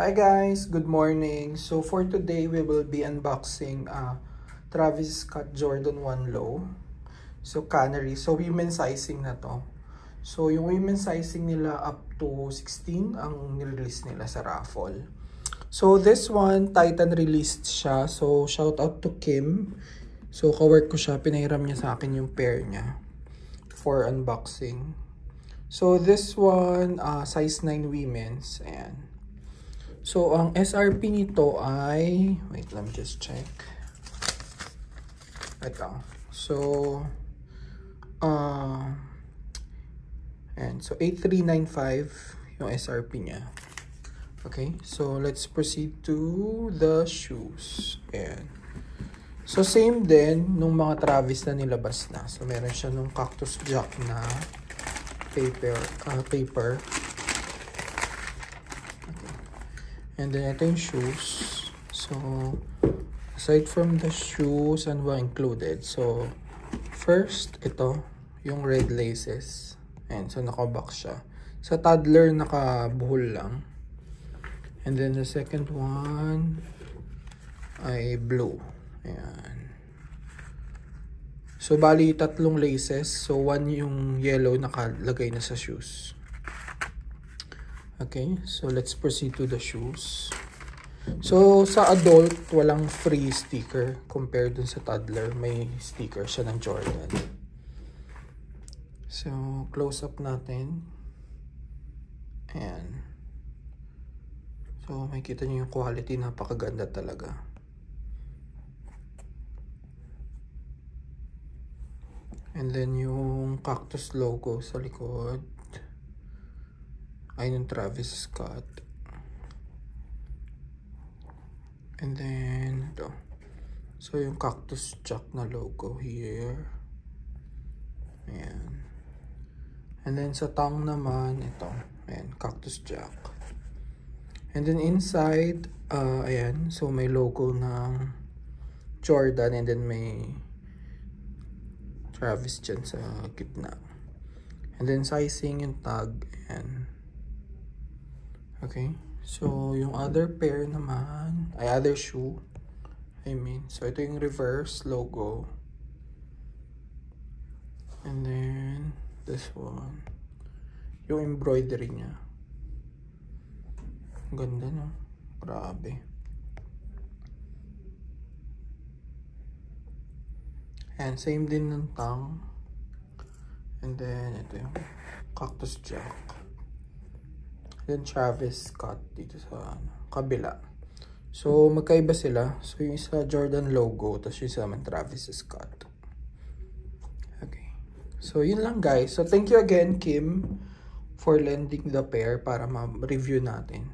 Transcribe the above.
Hi guys, good morning. So for today, we will be unboxing Travis Scott Jordan 1 Low. So Canary. So women's sizing na to. So yung women's sizing nila up to 16 ang nirelease nila sa raffle. So this one, Titan released siya. So shout out to Kim. So kawork ko siya, pinahiram niya sa akin yung pair niya for unboxing. So this one, size 9 women's. Ayan. So, ang SRP nito ay, wait, let me just check. Ito. So, and so 8395 yung SRP niya. Okay, so let's proceed to the shoes. Ayan. So, same din nung mga Travis na nilabas na. So, meron siya nung Cactus Jack na paper. And then, ito yung shoes. So, aside from the shoes, ano ba included? So, first, ito, yung red laces. Ayan, so naka-box siya. Sa toddler, nakabuhol lang. And then, the second one ay blue. Ayan. So, bali, tatlong laces. So, one yung yellow nakalagay na sa shoes. Okay, so let's proceed to the shoes. So, sa adult, walang free sticker compared dun sa toddler. May sticker siya ng Jordan. So, close up natin. Ayan. So, makikita niyo yung quality. Napakaganda talaga. And then, yung Cactus logo sa likod. Ay, yung Travis Scott. And then, ito. So, yung Cactus Jack na logo here. Ayan. And then, sa tongue naman, ito. Ayan, Cactus Jack. And then, inside, ayan. So, may logo ng Jordan. And then, may Travis dyan sa gitna. And then, sizing yung tag. Ayan. Okay. So, yung other pair naman, ay other shoe. So ito yung reverse logo. And then, this one. Yung embroidery niya. Ganda, no? Grabe. And same din ng tongue. And then, ito yung Cactus Jack. Then Travis Scott dito sa kabila. So, magkaiba sila. So, yung isa Jordan logo, tapos yung isa naman Travis Scott. Okay. So, yun lang guys. So, thank you again, Kim, for lending the pair para ma-review natin.